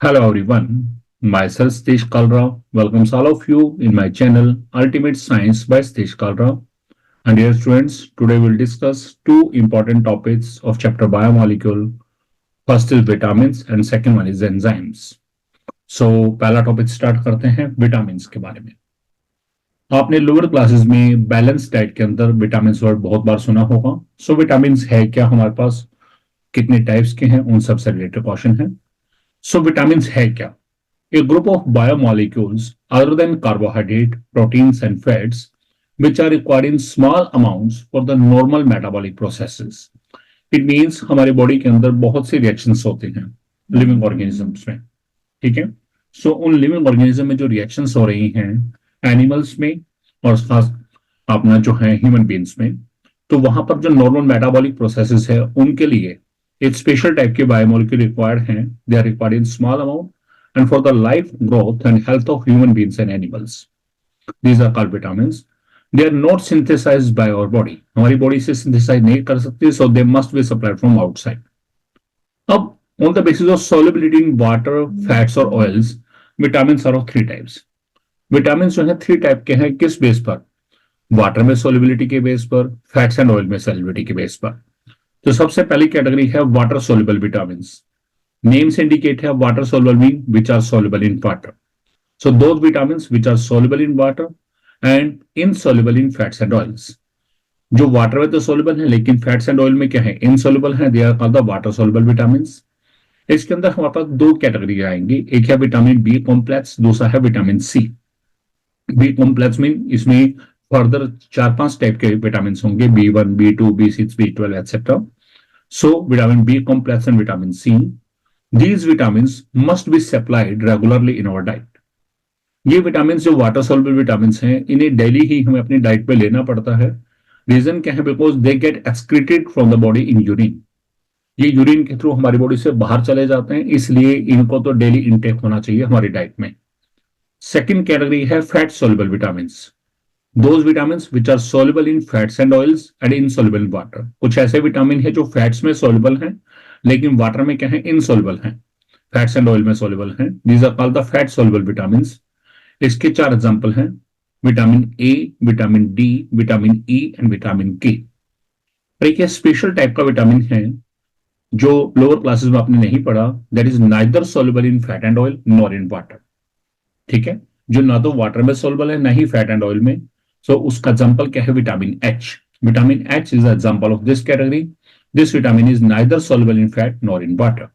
Hello everyone, myself Satish Kalra welcomes all of you in my channel Ultimate Science by Satish Kalra. And dear students, today we'll discuss two important topics of chapter biomolecule. First is vitamins and second one is enzymes. So पहला topic start करते हैं vitamins के बारे में। आपने lower classes में balance diet के अंदर विटामिन्स वर्ड बहुत बार सुना होगा। सो विटामिन्स है क्या हमारे पास, कितने टाइप्स के हैं, उन सबसे रिलेटेड क्वेश्चन है। सो विटामिन्स है क्या? A group of biomolecules other than carbohydrate, proteins, and fats, which are required in small amounts for the normal metabolic processes. It means हमारे बॉडी के अंदर बहुत से रिएक्शंस होते हैं लिविंग ऑर्गेनिजम्स में, ठीक है। सो उन लिविंग ऑर्गेनिज्म में जो रिएक्शंस हो रही हैं एनिमल्स में और खास अपना जो है ह्यूमन बींग्स में, तो वहां पर जो नॉर्मल मेटाबॉलिक प्रोसेसेस है उनके लिए एक स्पेशल टाइप के बायोमोलिक्यूल रिक्वायर्ड हैं। They are required in small amount and for the life growth and health of human beings and animals. These are called vitamins. They are not synthesized by our body. हमारी body से synthesise नहीं कर सकती, so they must be supplied from outside. अब on the basis of solubility in water, fats और oils, vitamins are of three types. vitamins जो है three type के हैं, किस बेस पर? वाटर में solubility के बेस पर, फैट्स एंड ऑयल में solubility के बेस पर। तो सबसे पहली कैटेगरी है water soluble vitamins. Names indicate have water soluble mean which are soluble in water. So those vitamins which are soluble in water and insoluble in fats and oils. जो water में तो soluble है लेकिन fats and oil में क्या है, insoluble है, they are called the water soluble vitamins. इसके अंदर हमारे पास दो कैटेगरी आएंगी, एक है विटामिन बी कॉम्प्लेक्स, दूसरा है vitamin C. B complex mean इसमें फर्दर 4-5 टाइप के विटामिन होंगे, B1, B2, B6, B12 etcetera. So vitamin B complex and vitamin C, These vitamins must be supplied regularly in our diet. ये vitamin जो water soluble vitamin हैं, इन्हें daily ही हमें अपनी diet पे लेना पड़ता है। रीजन क्या है? Because they get excreted from the body in urine. ये यूरिन के थ्रू हमारी बॉडी से बाहर चले जाते हैं, इसलिए इनको तो डेली इनटेक होना चाहिए हमारी डाइट में। सेकेंड कैटेगरी है fat soluble vitamin. Those vitamin which are soluble in fats and oils and insoluble in water. कुछ ऐसे विटामिन है जो फैट्स में सोल्युबल हैं लेकिन वाटर में क्या है, इनसोल्युबल हैं, फैट्स एंड ऑयल में सोल्युबल हैं। These are called the fat soluble vitamins. इसके 4 एग्जांपल हैं, vitamin A, vitamin D, vitamin E and vitamin K. एक स्पेशल टाइप का विटामिन है जो लोअर क्लासेस में आपने नहीं पढ़ा, that is neither soluble in fat and oil nor in water, ठीक है, जो ना तो वाटर में सोल्युबल है ना ही फैट एंड ऑयल में। सो उसका एग्जांपल क्या है, vitamin H. Vitamin H is example of this category. This vitamin is neither soluble in fat nor in water.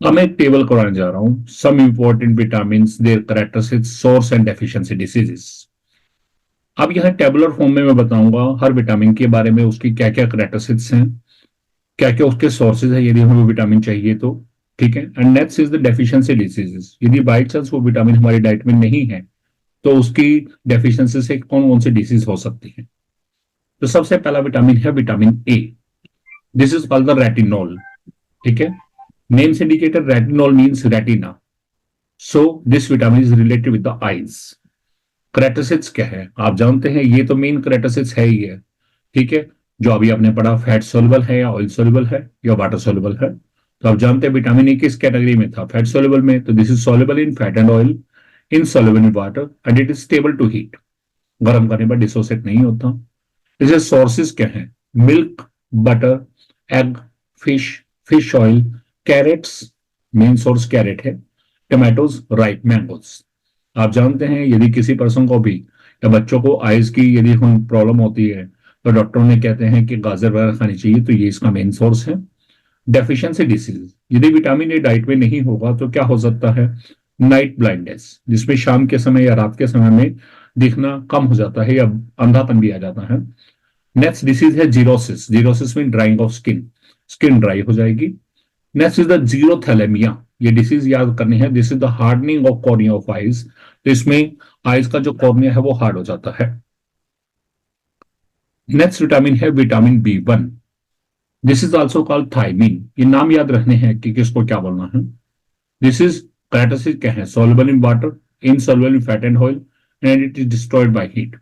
अब मैं एक टेबल कराने जा रहा हूं, some important vitamins, their characteristics, source and deficiency diseases. अब यहां टेबुलर फॉर्म में मैं बताऊंगा हर विटामिन के बारे में, उसकी क्या क्या करेक्टरिस्टिक्स हैं, क्या क्या उसके सोर्सेज है यदि हमें विटामिन चाहिए तो, ठीक है। And next is the deficiency diseases. यदि बाई चांस वो विटामिन हमारी डाइट में नहीं है तो उसकी डेफिशिएंसी से कौन कौन सी डिसीज हो सकती है। तो सबसे पहला विटामिन है vitamin A. This is called the retinol, ठीक है। Names indicator retinol means retina. So this vitamin is related with the eyes. Characteristics क्या है आप जानते हैं, ये तो मेन कैरेक्टरिस्टिक्स है ही है, ठीक है। जो अभी आपने पढ़ा फैट सोल्युबल है या ऑयल सोल्युबल है या वाटर सोल्युबल है, तो आप जानते हैं विटामिन ए किस कैटेगरी में था, फैट सोल्युबल में। तो this is soluble in fat and oil, insoluble in water and it is stable to heat. गर्म करने पर डिसोसिएट नहीं होता। इसके सोर्सेज क्या हैं, milk, butter, egg, fish, fish oil, carrots, main source carrot है, टमाटोज, राइप मैंगोज। आप जानते हैं यदि किसी पर्सन को भी या बच्चों को आइज की यदि हम प्रॉब्लम होती है तो डॉक्टर ने कहते हैं कि गाजर वगैरह खानी चाहिए, तो ये इसका मेन सोर्स है। डेफिशिएंसी डिसीज, यदि विटामिन ए डाइट में नहीं होगा तो क्या हो सकता है, नाइट ब्लाइंडनेस, जिसमें शाम के समय या रात के समय में दिखना कम हो जाता है या अंधापन भी आ जाता है। नेक्स्ट डिसीज है xerosis. Xerosis mean drying of skin, skin dry हो जाएगी। नेक्स्ट इज द जीरोथैलेमिया, ये डिसीज याद करनी है। This is the hardening of cornea of eyes. तो इसमें आइज का जो कॉर्निया है वो हार्ड हो जाता है। नेक्स्ट विटामिन है vitamin B1। This is also called thiamine. ये नाम याद रखने हैं कि किसको क्या बोलना है। दिस इज कैरेक्टरिस्टिक क्या है, soluble in water, insoluble in fat and oil and it is destroyed by heat.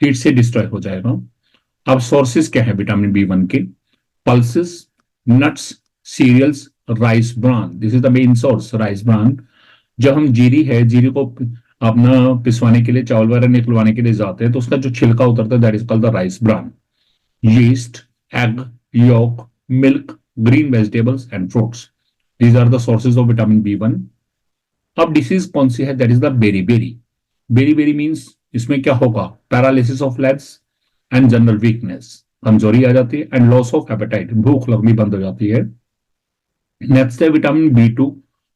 Heat से डिस्ट्रॉय हो जाएगा। अब सोर्सेज क्या है विटामिन B1 के, pulses, nuts, cereals, rice bran, this is the main source, rice bran. जब हम जीरी है, जीरी को अपना पिसवाने के लिए, चावल वगैरह निकलवाने के लिए जाते हैं, तो उसका जो छिलका उतरता है, that is called the rice bran. yeast, egg, yolk, milk, green vegetables and fruits. These are the sources of vitamin B1. अब डिसीज कौन सी है? That is the berry berry. Berry berry means इसमें क्या होगा? Paralysis of legs and general weakness, कमजोरी आ जाती है, एंड लॉस ऑफ एपेटाइट, भूख लगनी बंद हो जाती है। नेक्स्ट है vitamin B2।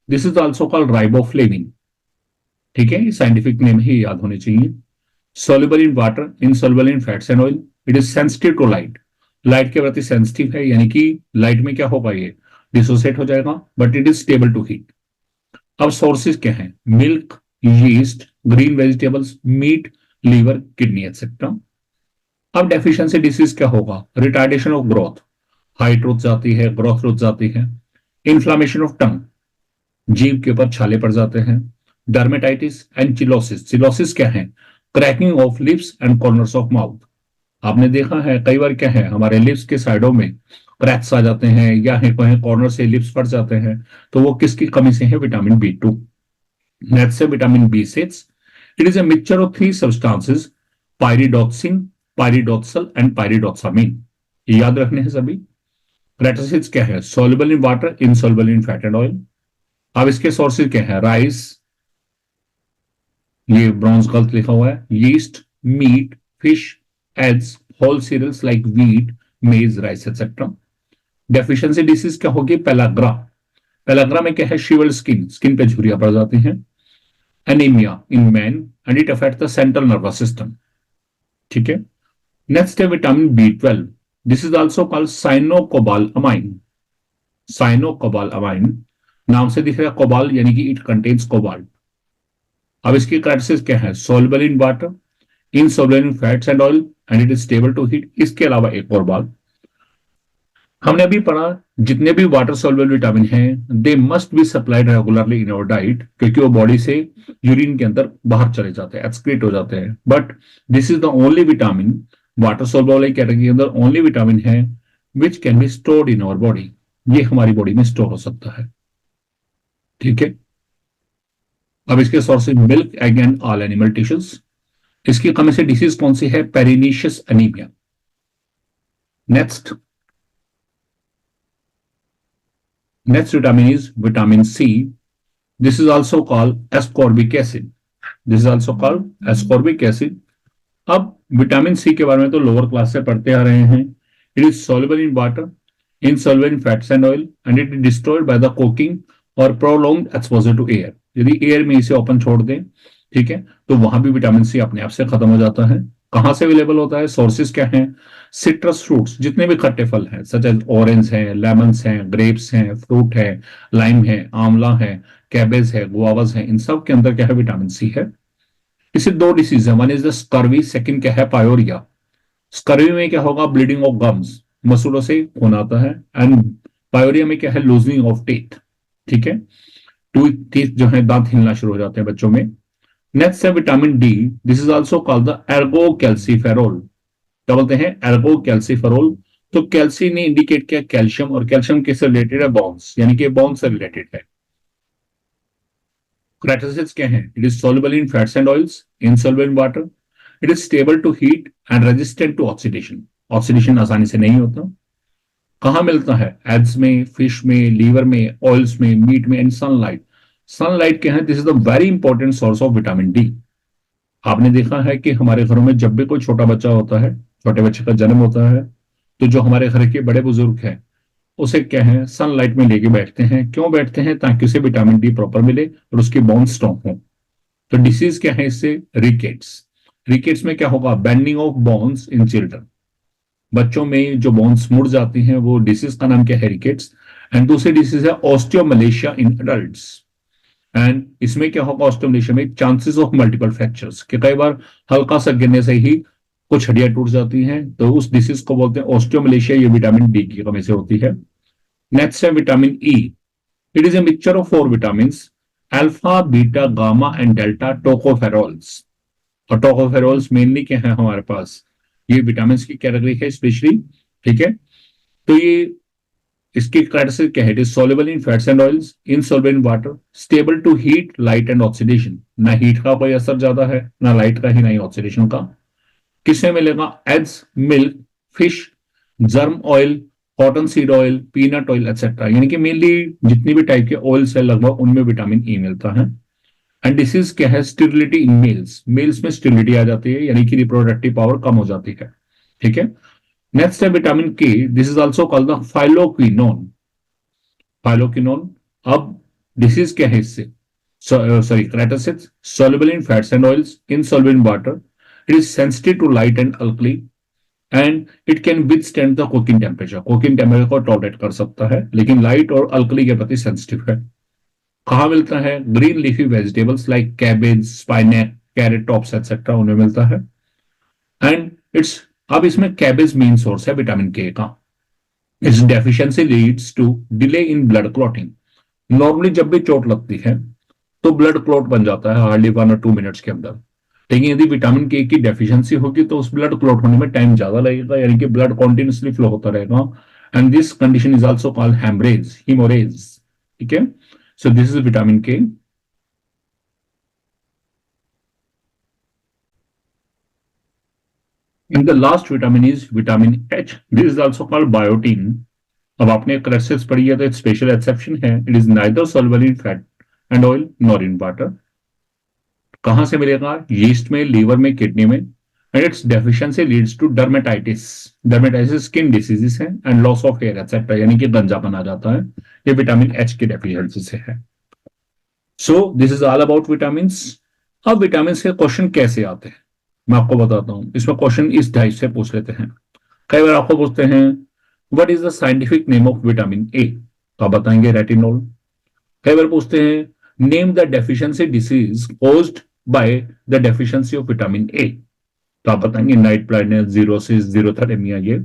This is also called riboflavin. ठीक है, साइंटिफिक नेम ही याद होने चाहिए। Soluble in water, insoluble in fats and oil. It is sensitive to light, light के प्रति सेंसिटिव है, यानी कि लाइट में क्या होगा, ये डिसोसिएट हो जाएगा, but it is stable to heat. अब सोर्सेज क्या हैं? Milk, yeast, green vegetables, meat, liver, kidney etcetera. अब डेफिशिएंसी डिसीज क्या होगा? रिटार्डेशन ऑफ ग्रोथ, हाइट रुक जाती है, ग्रोथ रुक जाती है। इन्फ्लामेशन ऑफ टंग, जीभ के ऊपर छाले पड़ जाते हैं। डर्मेटाइटिस एंड चिलोसिस, चिलोसिस क्या है? Cracking of lips and corners of mouth. आपने देखा है कई बार क्या है, हमारे लिप्स के साइडों में क्रैक्स आ जाते हैं, या है कहीं कॉर्नर से लिप्स फट जाते हैं, तो वो किसकी कमी से है? Vitamin B2। नेक्स्ट है vitamin B6। It is a mixture of 3 substances, pyridoxine, pyridoxal and pyridoxamine. ये याद रखने हैं सभी। कैरेक्टरिस्टिक्स क्या है? Soluble in water, insoluble in fat and oil. अब इसके सोर्सेज क्या है? राइस, ये ब्रॉन्ज गलत लिखा हुआ है, yeast, meat, fish, eggs, whole cereals like wheat, maize, rice etcetera. Deficiency disease क्या होगी? पेलाग्रा। पेलाग्रा में क्या है? शिवर्ड स्किन, स्किन पे झुर्रियां पड़ जाती हैं। Anaemia in man and it affect the central nervous system. ठीक है। नेक्स्ट है vitamin B12। This is also called cyanocobalamin. Cyanocobalamin, नाम से दिख रहा है कोबाल, यानी कि इट कंटेन्स कोबाल्ट। अब इसकी कैरेक्टरिस्टिक्स क्या है? Soluble in water, insoluble in fats and oil, and it is stable to heat. इसके अलावा एक और बात हमने अभी पढ़ा, जितने भी वाटर सोल्युबल विटामिन हैं, they must be supplied regularly in our diet, क्योंकि वो बॉडी से यूरिन के अंदर बाहर चले जाते हैं, एक्सक्रीट हो जाते हैं। But this is the only vitamin, water soluble category के अंदर ओनली विटामिन है which can be stored in our body. ये हमारी बॉडी में स्टोर हो सकता है। ठीक है। अब इसके sources milk, egg and all animal tissues. इसकी कमी से डिसीज कौन सी है? Pernicious anaemia. Next vitamin is vitamin C. This is also called ascorbic acid. This is also called ascorbic acid. अब विटामिन सी के बारे में तो लोअर क्लास से पढ़ते आ रहे हैं। It is soluble in water, insoluble in fats and oil, and it is destroyed by the cooking or prolonged exposure to air. यदि एयर में इसे ओपन छोड़ दें, ठीक है, तो वहां भी विटामिन सी अपने आप से खत्म हो जाता है। कहां से अवेलेबल होता है? सोर्सेज क्या हैं? सिट्रस फ्रूट्स, जितने भी खट्टे फल हैं, सच एज ऑरेंज है, लेमन्स हैं, ग्रेप्स हैं, फ्रूट है, लाइम है, आंवला है, कैबेज है, गुआवाज है, इन सब के अंदर क्या है? विटामिन सी है। इसे 2 डिसीज है, one is the scurvy, second क्या है? पायोरिया। स्कर्वी में क्या होगा? ब्लीडिंग ऑफ गम्स, मसूड़ों से खून आता है, एंड पायोरिया में क्या है? Loosening of teeth. ठीक है, टीथ जो है, दांत हिलना शुरू हो जाते हैं बच्चों में। नेक्स्ट है vitamin D. This is also called the Ergo calciferol. क्या बोलते हैं? Ergo calciferol. तो कैल्सी ने इंडिकेट किया कैल्शियम, और कैल्शियम किससे रिलेटेड है? बोन्स, यानी कि बोन्स से रिलेटेड है। कैरेक्टरिस्टिक्स क्या है? It is soluble in fats and oils, insoluble in water, it is stable to heat and resistant to oxidation. Oxidation आसानी से नहीं होता। कहां मिलता है? एग्स में, फिश में, लीवर में, ऑयल्स में, मीट में, एंड सनलाइट। सनलाइट क्या है? This is the very important source of vitamin D. आपने देखा है कि हमारे घरों में जब भी कोई छोटा बच्चा होता है, छोटे बच्चे का जन्म होता है, तो जो हमारे घर के बड़े बुजुर्ग हैं, उसे क्या है? सनलाइट में लेके बैठते हैं। क्यों बैठते हैं? ताकि उसे विटामिन डी प्रॉपर मिले और उसकी बोन स्ट्रॉन्ग हो। तो डिसीज क्या है इससे? रिकेट्स। रिकेट्स में क्या होगा? Bending of bones in children. बच्चों में जो बोन्स मुड़ जाती हैं, वो डिसीज का नाम क्या है? रिकेट्स। एंड दूसरी डिसीज है ऑस्टियोमलेशिया इन एडल्ट्स। एंड इसमें क्या होगा? ऑस्टियोमलेशिया में चांसेस ऑफ मल्टीपल फ्रैक्चर्स, कि कई बार हल्का सा गिरने से ही कुछ हड्डियां टूट जाती हैं, तो उस डिसीज को बोलते हैं ऑस्टियोमलेशिया। ये विटामिन डी की कमी से होती है। नेक्स्ट है vitamin E. It is a mixture of 4 vitamin, alpha, beta, gamma and delta tocopherols. और टोकोफेरोल्स मेनली क्या है हमारे पास? ये विटामिन की कैटेगरी है स्पेशली। ठीक है, तो ये इसकी कैरेक्टरिस्टिक क्या है? It is soluble in fats and oils, insoluble in water, stable to heat, light and oxidation. ना हीट का कोई असर ज्यादा है, ना लाइट का ही, ना ही ऑक्सीडेशन का। किसमें मिलेगा? Eggs, milk, fish, germ oil, cotton seed oil, peanut oil etcetera. यानी कि मेनली जितनी भी टाइप के ऑयल्स है लगभग उनमें विटामिन ई मिलता है। एंड डिसीज क्या है? स्टेरिलिटी इन मेल्स, मेल्स में स्टेरिलिटी आ जाती है, यानी कि रिप्रोडक्टिव पावर कम हो जाती है। ठीक है। नेक्स्ट है विटामिन के, this is also called the phylloquinone. Phylloquinone. अब डिसीज क्या है इससे? Sorry, characteristics soluble in fats and oils, insoluble in water, it is sensitive to light and alkali, and it can withstand the cooking temperature, cooking temperature को tolerate कर सकता है लेकिन light और अल्कली के प्रति सेंसिटिव है। कहाँ मिलता है? Green leafy vegetables like cabbage, spinach, carrot tops etcetera, उनमें मिलता है। एंड इट्स, अब इसमें कैबेज मेन सोर्स है विटामिन के का। Its deficiency leads to delay in blood clotting. Normally जब भी चोट लगती है तो ब्लड क्लॉट बन जाता है हार्डली 1 और 2 मिनट्स के अंदर। लेकिन यदि विटामिन के की डेफिशिएंसी होगी तो उस ब्लड क्लॉट होने में टाइम ज्यादा लगेगा, यानी कि ब्लड कॉन्टिन्यूसली फ्लो होता रहेगा। And this condition is also called haemorrhage, haemorrhage. ठीक है। So this is vitamin K. And the last vitamin is vitamin H. This is also called biotin. अब आपने क्रेसेस पढ़ी है तो एक स्पेशल एक्सेप्शन है। It is neither soluble in fat and oil nor in water. कहां से मिलेगा? यीस्ट में, लीवर में, किडनी में। And its deficiency leads to dermatitis. Dermatitis skin diseases है and loss of hair etcetera, यानी कि गंजापन आ जाता है। ये विटामिन एच की डेफिशिएंसी से है। So this is all about vitamin. अब विटामिन के क्वेश्चन कैसे आते हैं मैं आपको बताता हूं। इसमें क्वेश्चन इस टाइप से पूछ लेते हैं। कई बार आपको पूछते हैं what is the scientific name of vitamin A, तो आप बताएंगे रेटिनोल। कई बार पूछते हैं name the deficiency disease caused by the deficiency of vitamin A, तो आप बताएंगे नाइट ब्लाइंडनेस, जीरोसिस, जीरोथेरेमिया। ये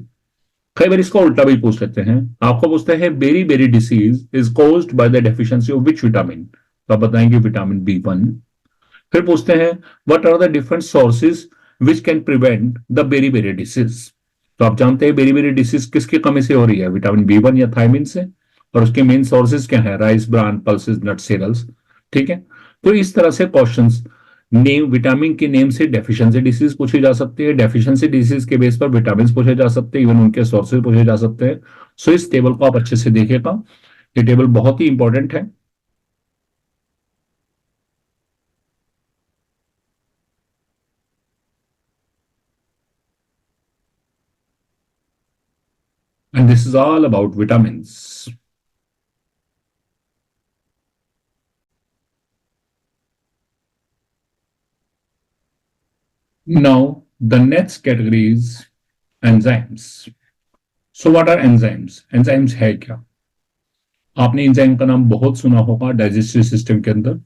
कई बार इसका उल्टा भी पूछ लेते हैं। आपको पूछते हैं beriberi disease is caused by the deficiency of which vitamin, तो आप बताएंगे विटामिन बी1। फिर पूछते हैं what are the different sources which can prevent the beriberi disease, तो आप जानते हैं बेरी बेरी डिसीज किसकी कमी से हो रही है? विटामिन बी1 या थायमिन से। और उसके मेन सोर्सेज क्या है? राइस ब्रान, पल्सेस, नट, सीरियल्स। ठीक है। तो इस तरह से क्वेश्चंस नेम, विटामिन के नेम से डेफिशिएंसी डिसीज पूछी जा सकती है, डेफिशिएंसी डिसीज के बेस पर विटामिन पूछे जा सकते हैं, इवन उनके सोर्सेज पूछे जा सकते हैं। सो इस टेबल को आप अच्छे से देखिएगा, ये टेबल बहुत ही इंपॉर्टेंट है। And this is all about vitamins. Now, the next category is enzymes. So what are enzymes? Enzymes है क्या? आपने एंजाइम का नाम बहुत सुना होगा डाइजेस्टिव सिस्टम के अंदर।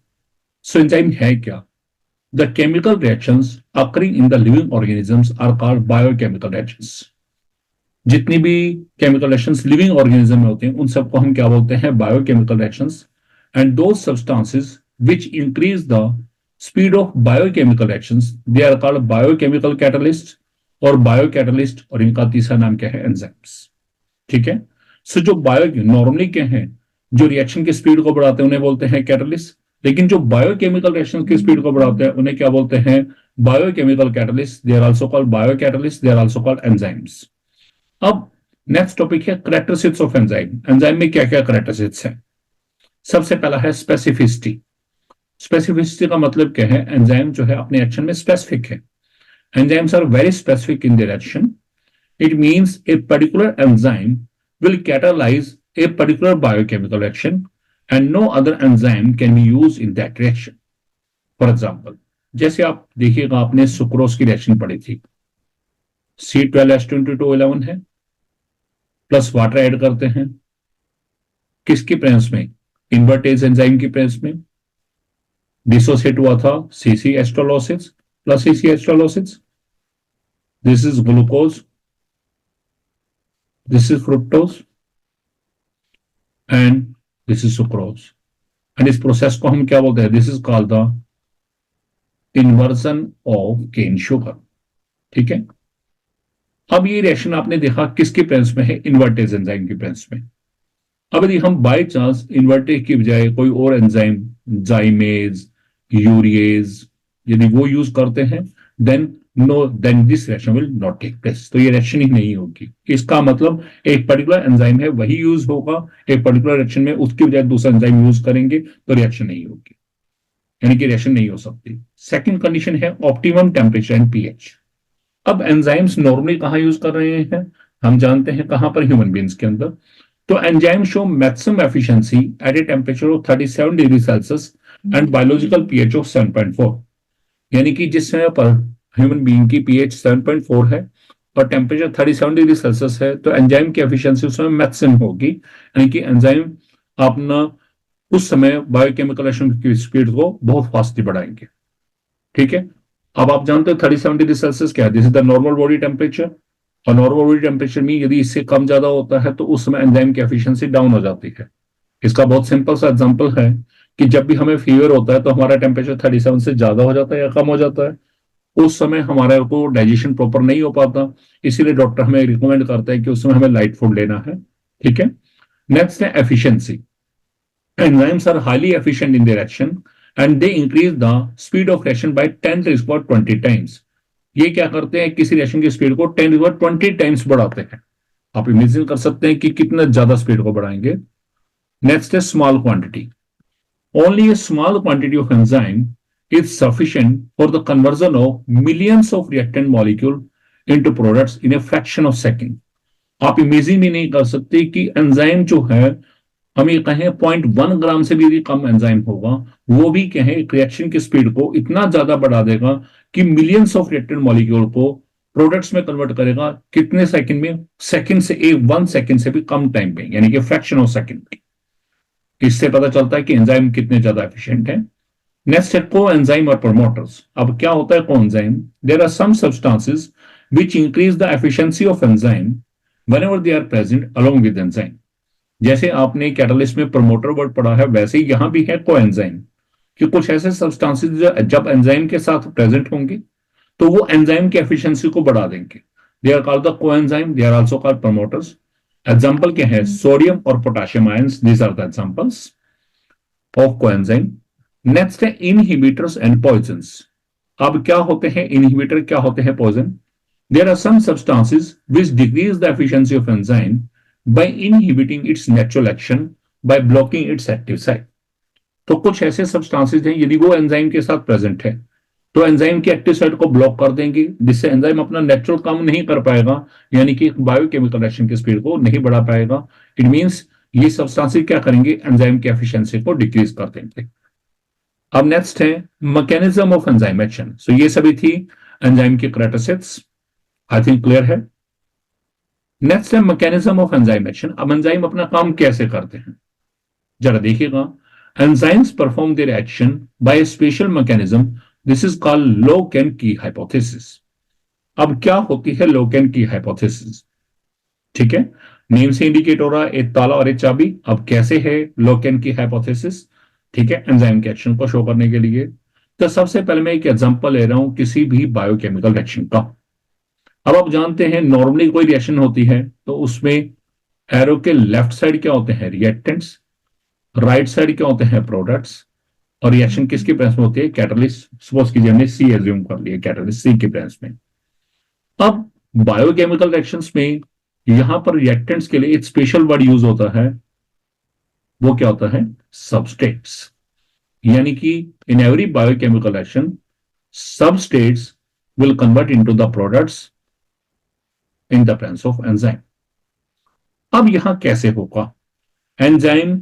सो एंजाइम है क्या? The chemical reactions occurring in the living organisms are called biochemical reactions. जितनी भी केमिकल रिएक्शंस लिविंग ऑर्गेनिज्म में होते हैं उन सबको हम क्या बोलते हैं? Biochemical reactions. And those substances which increase the speed of biochemical reactions they are called biochemical catalyst और बायोकैटलिस्ट, और इनका तीसरा नाम क्या है? एंजाइम्स। ठीक है। सो जो बायो नॉर्मली क्या है, जो रिएक्शन की स्पीड को बढ़ाते हैं उन्हें बोलते हैं कैटलिस्ट, लेकिन जो बायोकेमिकल रिएक्शन की स्पीड को बढ़ाते हैं उन्हें क्या बोलते हैं? Biochemical catalyst. They are also called biocatalyst, they are also called enzymes. अब नेक्स्ट टॉपिक है करेक्टरिस्टिक्स ऑफ एंजाइम। एंजाइम में क्या क्या करेक्टरिस्टिक्स है? सबसे पहला है स्पेसिफिसिटी। स्पेसिफिसिटी का मतलब क्या है? एंजाइम जो है अपने एक्शन में स्पेसिफिक है। Enzymes are very specific in their action. It means a particular enzyme will catalyze a particular biochemical reaction and no other enzyme can be used in that reaction. For example, जैसे आप देखिएगा आपने sucrose की reaction पढ़ी थी, C12H2211 है, plus water add करते हैं, किसकी प्रेजेंस में? इन्वर्टेज एंजाइम की प्रेजेंस में। डिसोसिएट हुआ था सीसी एस्ट्रोलोसिस प्लस सीसी एस्ट्रोलोसिस। This is glucose, this is fructose and this is sucrose, and इस प्रोसेस को हम क्या बोलते हैं? This is called the inversion of cane sugar. ठीक है। अब ये रिएक्शन आपने देखा किसकी प्रेजेंस में है? इन्वर्टेज एंजाइम की प्रेजेंस में। अब यदि हम बाय चांस इन्वर्टेज की बजाय कोई और एंजाइम, जाइमेज, यूरिएज, यदि वो यूज करते हैं, then then this reaction will not take place, तो ये रिएक्शन ही नहीं होगी। इसका मतलब एक पर्टिकुलर एंजाइम है वही यूज होगा, एक पर्टिकुलर रिएक्शन में उसकी बजाय दूसरा एंजाइम यूज करेंगे तो रिएक्शन नहीं होगी, यानी कि रिएक्शन नहीं हो सकती। सेकंड कंडीशन है ऑप्टिमम टेम्परेचर एंड पीएच। अब एंजाइम्स नॉर्मली कहाँ यूज कर रहे हैं, हम जानते हैं कहां पर, ह्यूमन बींग्स के अंदर। तो enzyme show maximum efficiency eight a temperature of 37 degree Celsius and biological pH of 7.4। यानी कि जिस समय पर ह्यूमन बीइंग की पीएच 7.4 है और टेम्परेचर 37 डिग्री सेल्सियस है, तो एंजाइम की एफिशिएंसी उस समय मैक्सिमम होगी, यानी कि एंजाइम अपना उस समय बायोकेमिकल एक्शन की स्पीड को बहुत फास्टली बढ़ाएंगे। ठीक है, अब आप जानते हो 37 डिग्री सेल्सियस क्या है, this is the normal body temperature. और नॉर्मल बॉडी टेम्परेचर में यदि इससे कम ज्यादा होता है तो उस समय एंजाइम की एफिशिएंसी डाउन हो जाती है। इसका बहुत सिंपल सा एग्जांपल है कि जब भी हमें फीवर होता है तो हमारा टेम्परेचर 37 से ज्यादा हो जाता है या कम हो जाता है, उस समय हमारे को डाइजेशन प्रॉपर नहीं हो पाता, इसीलिए डॉक्टर हमें रिकमेंड करता है कि उस समय हमें लाइट फूड लेना है। ठीक है, नेक्स्ट है efficiency. Enzymes are highly efficient in their action and they increase the speed of reaction by 10 to the power 20 times. ये क्या करते हैं, किसी रिएक्शन की स्पीड को 10 to the power 20 टाइम्स बढ़ाते हैं। आप इमेजिन कर सकते हैं कि कितना ज्यादा स्पीड को बढ़ाएंगे। नेक्स्ट है small quantity. Only A small quantity of enzyme is sufficient for the conversion of millions of reactant molecule into products in a fraction of second. आप इमेजिन भी नहीं कर सकते कि एंजाइम जो है, हम ये कहें 0.1 ग्राम से भी यदि कम एंजाइम होगा, वो भी कहें रिएक्शन की स्पीड को इतना ज्यादा बढ़ा देगा कि मिलियंस ऑफ रिएक्टेंट मॉलिक्यूल को प्रोडक्ट्स में कन्वर्ट करेगा। कितने सेकंड में, सेकंड से 1 सेकंड से भी कम टाइम में, यानी कि फ्रैक्शन ऑफ सेकंड में। इससे पता चलता है कि एंजाइम कितने ज्यादा एफिशिएंट है। नेक्स्ट है को एंजाइम और प्रमोटर्स। अब क्या होता है को enzyme, there are some substances which increase the efficiency of enzyme whenever they are present along with enzyme. जैसे आपने कैटलिस्ट में प्रमोटर वर्ड पढ़ा है, वैसे ही यहां भी है कोएंजाइम, कि कुछ ऐसे सब्सटेंसेस जब एंजाइम के साथ प्रेजेंट होंगे तो वो एंजाइम की एफिशिएंसी को बढ़ा देंगे। They are called the coenzyme, they are also called promoters. Example क्या है, सोडियम और potassium ions, these are the examples of coenzyme. Next है इनहिबिटर्स एंड पॉइजन्स। अब क्या होते हैं इनहिबिटर, क्या होते हैं poison. There are some substances which decrease the efficiency of enzyme by inhibiting its natural action by blocking its active site। तो कुछ ऐसे सब्सटेंसेस हैं यदि वो एंजाइम के साथ प्रेजेंट है तो एंजाइम की एक्टिव साइट को ब्लॉक कर देंगे, जिससे एंजाइम अपना नेचुरल काम नहीं कर पाएगा, यानी कि बायोकेमिकल रिएक्शन की स्पीड को नहीं बढ़ा पाएगा। इट मींस ये सब्सटेंसेस क्या करेंगे, एंजाइम की एफिशिएंसी को डिक्रीज कर देंगे। अब नेक्स्ट है मैकेनिज्म ऑफ एंजाइम एक्शन। सो ये सभी थी एंजाइम की कैरेक्टरिस्टिक्स, आई थिंक क्लियर है। नेक्स्ट है मैकेनिज्म ऑफ एंजाइम एक्शन। अब एंजाइम अपना काम कैसे करते हैं, जरा देखिएगा। Enzymes perform their action by A special mechanism, this is called lock and key hypothesis. अब क्या होती है लॉक एंड की हाइपोथेसिस, ठीक है, नेम से इंडिकेट हो रहा है एक ताला और एक चाबी। अब कैसे है लॉक एंड की हाइपोथेसिस, ठीक है, एंजाइम के एक्शन को शो करने के लिए। तो सबसे पहले मैं एक एग्जांपल ले रहा हूं किसी भी बायोकेमिकल रिएक्शन का। अब आप जानते हैं नॉर्मली कोई रिएक्शन होती है तो उसमें एरो के लेफ्ट साइड क्या होते हैं, रिएक्टेंट्स, राइट साइड क्या होते हैं, प्रोडक्ट्स, और रिएक्शन किसकी प्रेजेंस में होती है, कैटलिस्ट। सपोज कीजिए हमने सी एज्यूम कर लिया, कैटलिस्ट सी की प्रेजेंस में। अब बायोकेमिकल रिएक्शंस में यहां पर रिएक्टेंट्स के लिए एक स्पेशल वर्ड यूज होता है, वो क्या होता है, सबस्ट्रेट्स। यानी कि in every biochemical reaction substrates will convert into the products in the presence of enzyme। अब यहां कैसे होगा, एंजाइम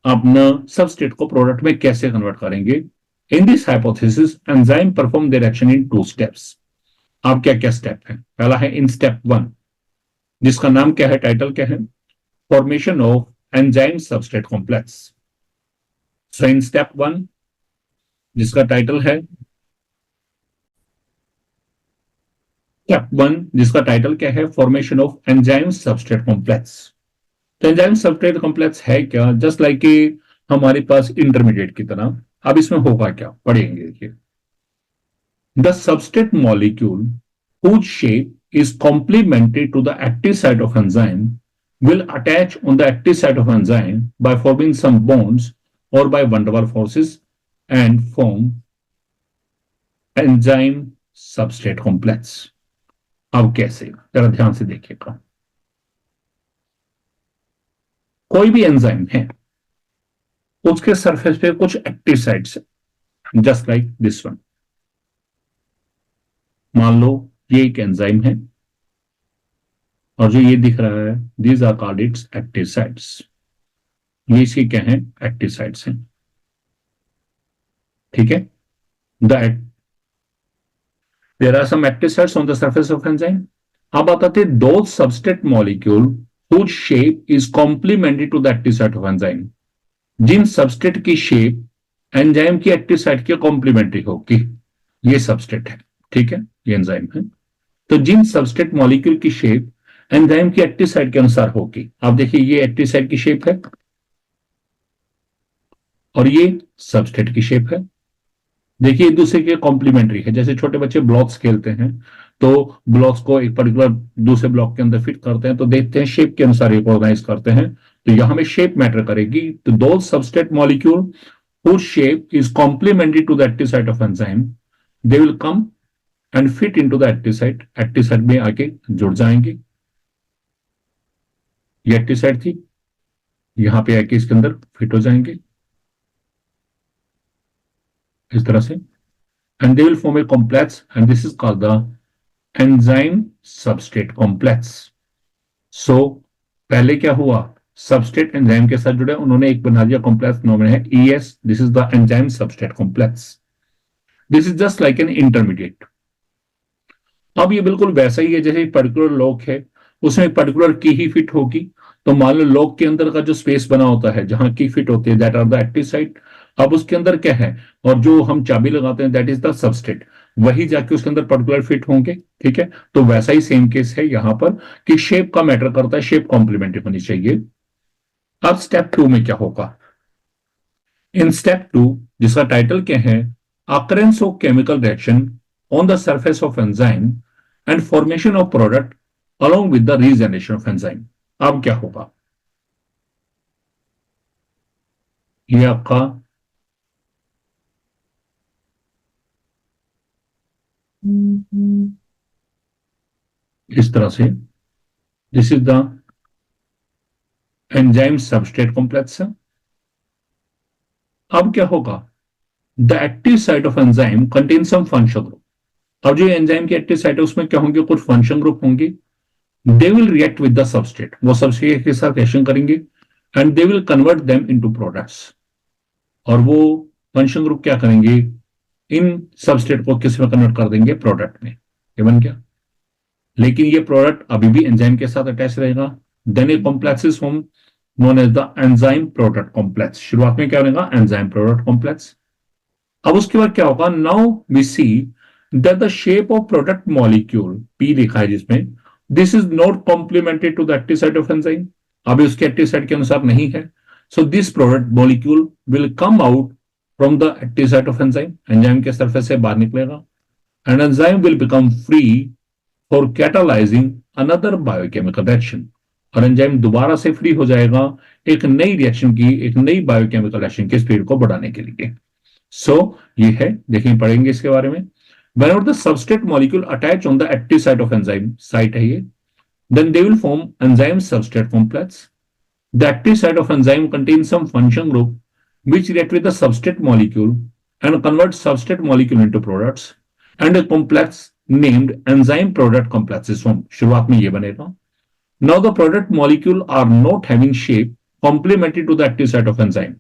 अपना सबस्ट्रेट को प्रोडक्ट में कैसे कन्वर्ट करेंगे। In this hypothesis enzyme perform their action in 2 steps. अब क्या क्या स्टेप है, पहला है इन स्टेप 1, जिसका नाम क्या है, टाइटल क्या है, formation of enzyme substrate complex. So in step 1, जिसका टाइटल है स्टेप 1, जिसका टाइटल क्या है, formation of enzyme substrate complex. तो एंजाइम सबस्ट्रेट कॉम्प्लेक्स है क्या, जस्ट लाइक कि हमारे पास इंटरमीडिएट की तरह। अब इसमें होगा क्या, पढ़ेंगे। देखिए, the substrate molecule whose shape is complementary to the active site of enzyme will attach on the active site of enzyme by forming some bonds or by van der Waals forces and form enzyme substrate complex. अब कैसे, जरा ध्यान से देखिएगा। कोई भी enzyme है, उसके सरफेस पे कुछ एक्टिव साइट्स है, जस्ट लाइक दिस वन। मान लो ये एक एंजाइम है और जो ये दिख रहा है, these are called it's active sites. ये इसके क्या है, एक्टिव साइट्स हैं, ठीक है। There are some active sites on the surface of enzyme. अब बताते हैं दो substrate molecule whose shape is complementary to the active site of enzyme। जिन सबस्ट्रेट की शेप एंजाइम की एक्टिव साइट के कॉम्प्लीमेंट्री होगी, ये सबस्ट्रेट है, ठीक है, ये एंजाइम है। तो जिन सबस्ट्रेट मॉलिक्यूल की शेप एंजाइम की एक्टिव साइट के अनुसार होगी, आप देखिए ये एक्टिव साइट की शेप है और ये सबस्ट्रेट की शेप है। देखिए एक दूसरे के कॉम्प्लीमेंट्री है। जैसे छोटे बच्चे ब्लॉक्स खेलते हैं तो ब्लॉक्स को एक पर्टिकुलर दूसरे ब्लॉक के अंदर फिट करते हैं, तो देखते हैं शेप के अनुसार ऑर्गेनाइज करते हैं। तो यहां में शेप मैटर करेगी। तो दो substrate molecule whose shape is complementary to the active site of enzyme, they will come and fit into the active site। Active site में आके जुड़ जाएंगे। ये एक्टिव साइट थी, यहां पे आके इसके अंदर फिट हो जाएंगे इस तरह से, and they will form a complex and this is called the enzyme substrate complex। so पहले क्या हुआ, सबस्ट्रेट एंजाइम के साथ जुड़े, उन्होंने एक बना दिया कॉम्प्लेक्स, नाम है ES। This is the enzyme substrate complex. This is just like an intermediate. अब ये बिल्कुल वैसा ही है जैसे पर्टिकुलर लॉक है, उसमें पर्टिकुलर की ही फिट होगी। तो मान लो लॉक के अंदर का जो स्पेस बना होता है जहां की फिट होती है, that are the active site. अब उसके अंदर क्या है, और जो हम चाबी लगाते हैं दैट इज द सबस्ट्रेट, वही जाके उसके अंदर पर्टिकुलर फिट होंगे, ठीक है। तो वैसा ही सेम केस है यहां पर कि शेप का मैटर करता है, शेप कॉम्प्लीमेंट्री होनी चाहिए। अब स्टेप 2 में क्या होगा, इन स्टेप 2 जिसका टाइटल क्या है, occurrence of chemical reaction on the surface of enzyme and formation of product along with the regeneration of enzyme। अब क्या होगा, ये आपका इस तरह से, this is the enzyme substrate complex है। अब क्या होगा, the active site of enzyme contain some function group. अब जो एंजाइम की एक्टिव साइट है उसमें क्या होंगे, कुछ फंक्शन ग्रुप होंगे। They will react with the substrate, वो सबस्ट्रेट के साथ रिएक्शन करेंगे and they will convert them into products. और वो फंक्शन ग्रुप क्या करेंगे, इन सबस्ट्रेट को किस में कन्वर्ट कर देंगे, प्रोडक्ट में। ये बन गया। लेकिन ये प्रोडक्ट अभी भी एंजाइम के साथ अटैच रहेगा। Then a complex is form known as the enzyme product complex. शुरुआत में क्या बनेगा, एंजाइम प्रोडक्ट कॉम्प्लेक्स। अब उसके बाद क्या होगा, now we see that the shape of product molecule, P लिखा है जिसमें, this is not complemented to the active site of enzyme. अभी उसके एक्टिव साइट के अनुसार नहीं है। So this product molecule will come out from the active site of enzyme, enzyme के सरफेस से बाहर निकलेगा and enzyme will become free for catalysing another biochemical reaction. और एंजाइम दोबारा से फ्री हो जाएगा एक नई रिएक्शन की, एक नई बायोकेमिकल रिएक्शन की स्पीड को बढ़ाने के लिए। सो ये है, देखिए पढ़ेंगे इसके बारे में। Whenever the substrate molecule attach on the active site of enzyme, site है ये, then they will form enzyme substrate complex। The active site of enzyme contains some function group which react with the substrate molecule and convert substrate molecule into products, and a complex named enzyme product complex is formed। शुरुआत में ये बनेगा। Now the product molecule are not having shape complementary to the active site of enzyme।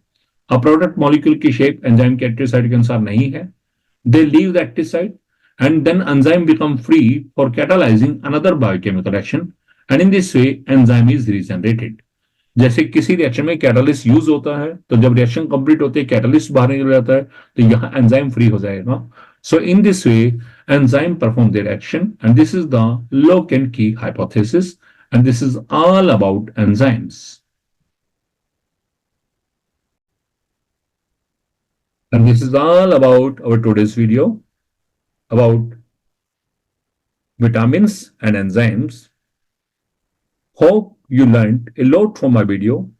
अब product molecule की shape enzyme के active site के अनुसार नहीं है। They leave the active site and then enzyme become free for catalyzing another biochemical reaction, and in this way enzyme is regenerated। जैसे किसी reaction में कैटालिस्ट यूज होता है, तो जब रिएक्शन कंप्लीट होती है कैटालिस्ट बाहर निकल जाता है, तो यहां एंजाइम फ्री हो जाएगा। So in this way enzyme perform their action and this is the lock and key hypothesis and this is all about enzymes. And this is all about our today's video about vitamins and enzymes. Hope you learned a lot from my video.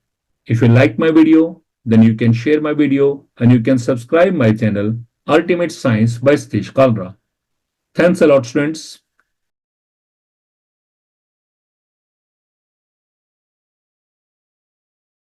If you like my video, then you can share my video and you can subscribe my channel Ultimate Science by Satish Kalra. Thanks a lot, students.